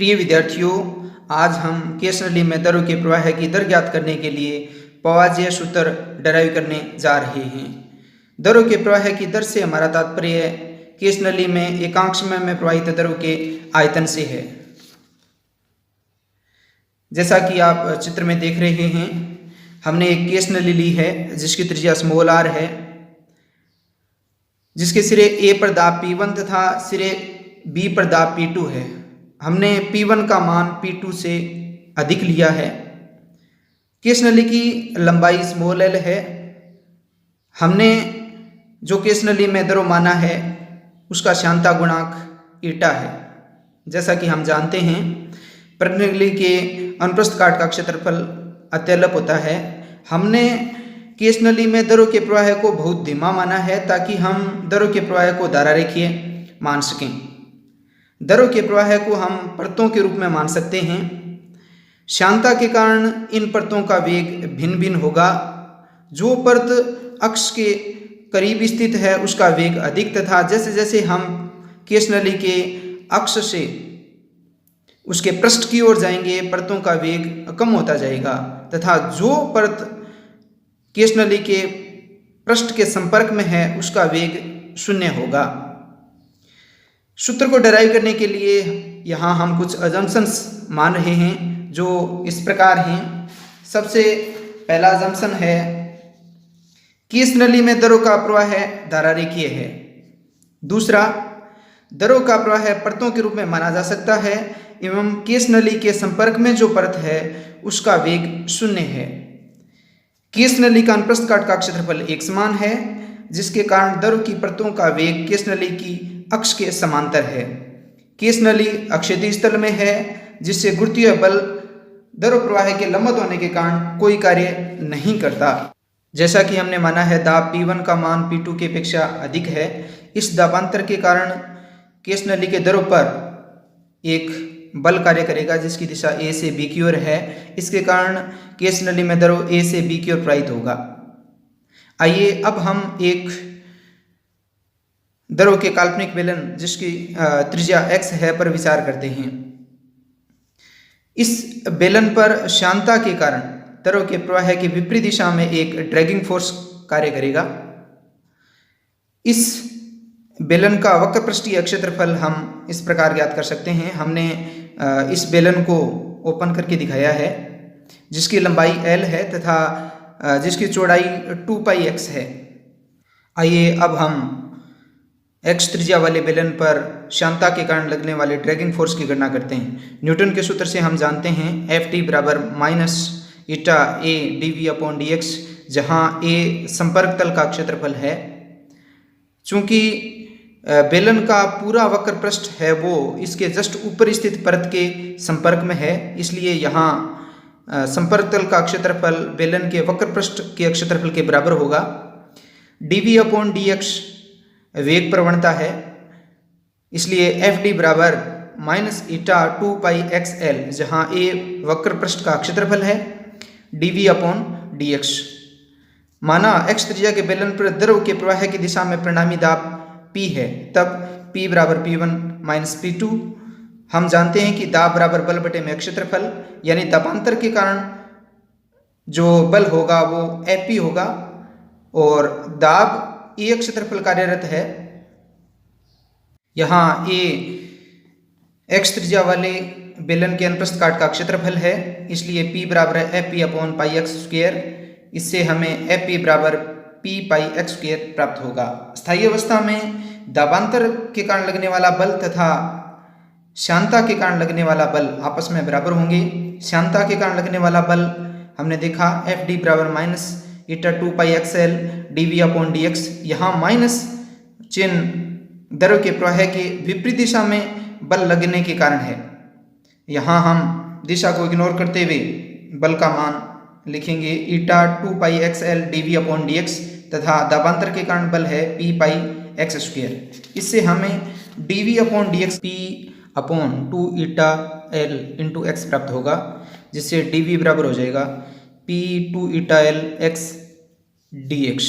प्रिय विद्यार्थियों, आज हम केस नली में दरों के प्रवाह की दर ज्ञात करने के लिए पवाजिया सूत्र डराइव करने जा रहे हैं। दरों के प्रवाह की दर से हमारा तात्पर्य केस नली में एकांक समय में प्रवाहित दरों के आयतन से है। जैसा कि आप चित्र में देख रहे हैं, हमने एक केस नली ली है जिसकी त्रिज्या स्मॉल r है, जिसके सिरे A पर दाब P1 तथा सिरे B पर दाब P2 है। हमने P1 का मान P2 से अधिक लिया है। केस नली की लंबाई स्मॉल l है। हमने जो केस नली में दरों माना है उसका श्यानता गुणांक ईटा है। जैसा कि हम जानते हैं, प्रनली के अनुप्रस्थ काट का क्षेत्रफल अत्यल्प होता है। हमने केस नली में दरों के प्रवाह को बहुत धीमा माना है ताकि हम दरों के प्रवाह को धारा रेखीय मान सकें। दरों के प्रवाह को हम परतों के रूप में मान सकते हैं। श्यानता के कारण इन परतों का वेग भिन्न भिन्न होगा। जो परत अक्ष के करीब स्थित है उसका वेग अधिक तथा जैसे जैसे हम केस नली के अक्ष से उसके पृष्ठ की ओर जाएंगे परतों का वेग कम होता जाएगा तथा जो परत केस नली के पृष्ठ के संपर्क में है उसका वेग 0 होगा। सूत्र को डराइव करने के लिए यहाँ हम कुछ अजम्पशंस मान रहे हैं जो इस प्रकार हैं। सबसे पहला अजम्पशन है केस नली में दरों का प्रवाह धारा रेखीय है। दूसरा, दरों का प्रवाह परतों के रूप में माना जा सकता है एवं केस नली के संपर्क में जो परत है उसका वेग 0 है। केस नली का अनुप्रस्थ काट का क्षेत्रफल एक समान है, जिसके कारण दरों की परतों का वेग केस नली की अक्ष के समांतर है। केस नली अक्षैतिज तल में है, जिससे गुरुत्वीय बल दरों प्रवाह के लंबवत होने के कारण कोई कार्य नहीं करता। जैसा कि हमने माना है दाब P1 का मान P2 की अपेक्षा अधिक है। इस दाबांतर के कारण केस नली के दरों पर एक बल कार्य करेगा जिसकी दिशा A से B की ओर है। इसके कारण केस नली में दरों A से B की ओर प्रवाहित होगा। आइए अब हम एक दरों के काल्पनिक बेलन जिसकी त्रिज्या x है पर विचार करते हैं। इस बेलन पर श्यानता के कारण दरों के प्रवाह की विपरीत दिशा में एक ड्रैगिंग फोर्स कार्य करेगा। इस बेलन का वक्र पृष्ठीय क्षेत्रफल हम इस प्रकार ज्ञात कर सकते हैं। हमने इस बेलन को ओपन करके दिखाया है, जिसकी लंबाई l है तथा जिसकी चौड़ाई 2πx है। आइए अब हम x त्रिज्या वाले बेलन पर श्यानता के कारण लगने वाले ड्रैगिंग फोर्स की गणना करते हैं। न्यूटन के सूत्र से हम जानते हैं Ft बराबर माइनस ईटा a dv/dx, जहाँ a संपर्क तल का क्षेत्रफल है। चूंकि बेलन का पूरा वक्र पृष्ठ है वो इसके जस्ट ऊपर स्थित परत के संपर्क में है, इसलिए यहाँ संपर्क तल का क्षेत्रफल बेलन के वक्र पृष्ठ के क्षेत्रफल के बराबर होगा। dv/dx वेग प्रवणता है, इसलिए Fd बराबर माइनस ईटा 2πxl, जहाँ a वक्र पृष्ठ का क्षेत्रफल है, dv/dx। माना x त्रिज्या के बेलन पर द्रव के प्रवाह की दिशा में परिणामी दाब P है, तब P बराबर P1 माइनस P2। हम जानते हैं कि दाब बराबर बल बटे में क्षेत्रफल, यानी दाबांतर के कारण जो बल होगा वो Fp होगा और दाब A क्षेत्रफल कार्यरत है। यहाँ A x त्रिज्या वाले बेलन के अनुप्रस्थ काट का क्षेत्रफल है, इसलिए P बराबर है Fp/πx²। इससे हमें Fp बराबर p/x² प्राप्त होगा। स्थायी अवस्था में दाबांतर के कारण लगने वाला बल तथा श्यानता के कारण लगने वाला बल आपस में बराबर होंगे। श्यानता के कारण लगने वाला बल हमने देखा Fd बराबर माइनस ईटा 2πxl dv/dx। यहाँ माइनस चिन्ह दरों के प्रवाह के विपरीत दिशा में बल लगने के कारण है। यहाँ हम दिशा को इग्नोर करते हुए बल का मान लिखेंगे ईटा 2πxl dv/dx तथा दाबांतर के कारण बल है p/x²। इससे हमें dv/dx p/2 ईटा l इंटू x प्राप्त होगा, जिससे dv बराबर हो जाएगा p2 ईटा l x dx।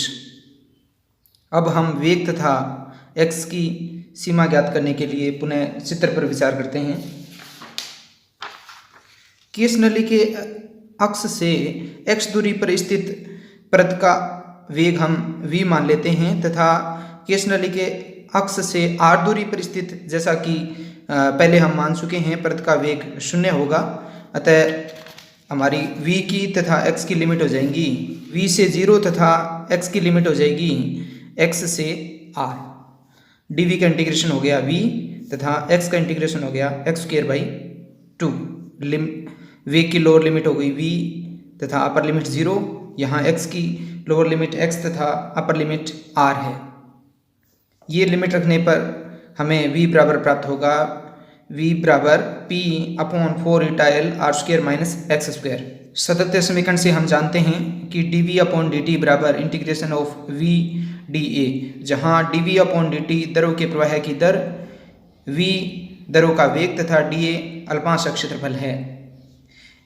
अब हम वेग तथा x की सीमा ज्ञात करने के लिए पुनः चित्र पर विचार करते हैं। केस नली के अक्ष से x दूरी पर स्थित परत का वेग हम v मान लेते हैं तथा केस नली के अक्ष से r दूरी पर स्थित, जैसा कि पहले हम मान चुके हैं, परत का वेग 0 होगा। अतः हमारी v की तथा x की लिमिट हो जाएंगी v से 0 तथा x की लिमिट हो जाएगी x से r। dv का इंटीग्रेशन हो गया v तथा x का इंटीग्रेशन हो गया x²/2। वेग की लोअर लिमिट हो गई v तथा अपर लिमिट 0। यहाँ x की लोअर लिमिट x तथा अपर लिमिट r है। ये लिमिट रखने पर हमें v बराबर प्राप्त होगा v बराबर p/4 r² - x²। सतत समीकरण से हम जानते हैं कि dv/dt बराबर इंटीग्रेशन ऑफ v dA, जहाँ dv/dt द्रव के प्रवाह की दर, v द्रव का वेग तथा dA अल्पांश क्षेत्रफल है।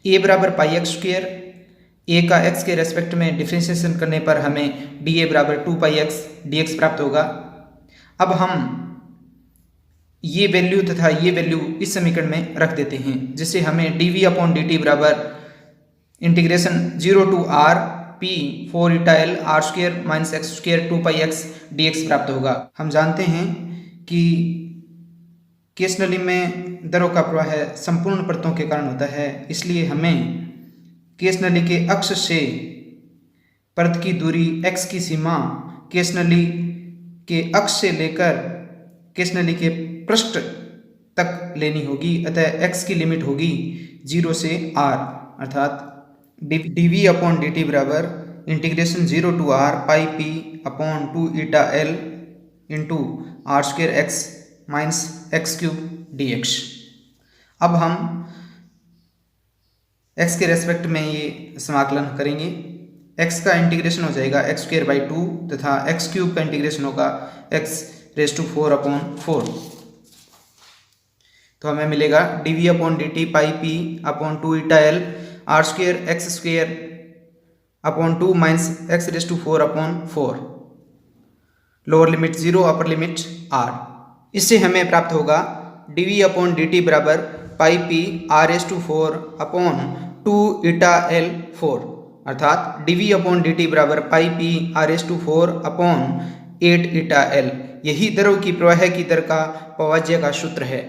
a बराबर πx²। a का x के रेस्पेक्ट में डिफ्रेंशिएशन करने पर हमें dA बराबर 2πx dx प्राप्त होगा। अब हम ये वैल्यू तथा ये वैल्यू इस समीकरण में रख देते हैं, जिससे हमें dv/dt बराबर integration 0 to r p4 r² - x² 2πx dx प्राप्त होगा। हम जानते हैं कि केस नली में द्रव का प्रवाह संपूर्ण परतों के कारण होता है, इसलिए हमें केस नली के अक्ष से परत की दूरी x की सीमा केस नली के अक्ष से लेकर केस नली के पृष्ठ तक लेनी होगी। अतः x की लिमिट होगी 0 से r, अर्थात dv/dt बराबर integration 0 to r πp/2 l into r²x - x³ dx। अब हम x के रेस्पेक्ट में ये समाकलन करेंगे। x का इंटीग्रेशन हो जाएगा x²/2 तथा x³ का इंटीग्रेशन होगा x⁴/4। तो हमें मिलेगा dv/dt πp/2 l r²x² x⁴/4। Lower limit 0, upper limit r। इससे हमें प्राप्त होगा dv/dt बराबर πp/r⁴/2 l4, अर्थात dv/dt बराबर πp/r⁴/8 l। यही द्रव की प्रवाह की दर का अपवाज्य का सूत्र है।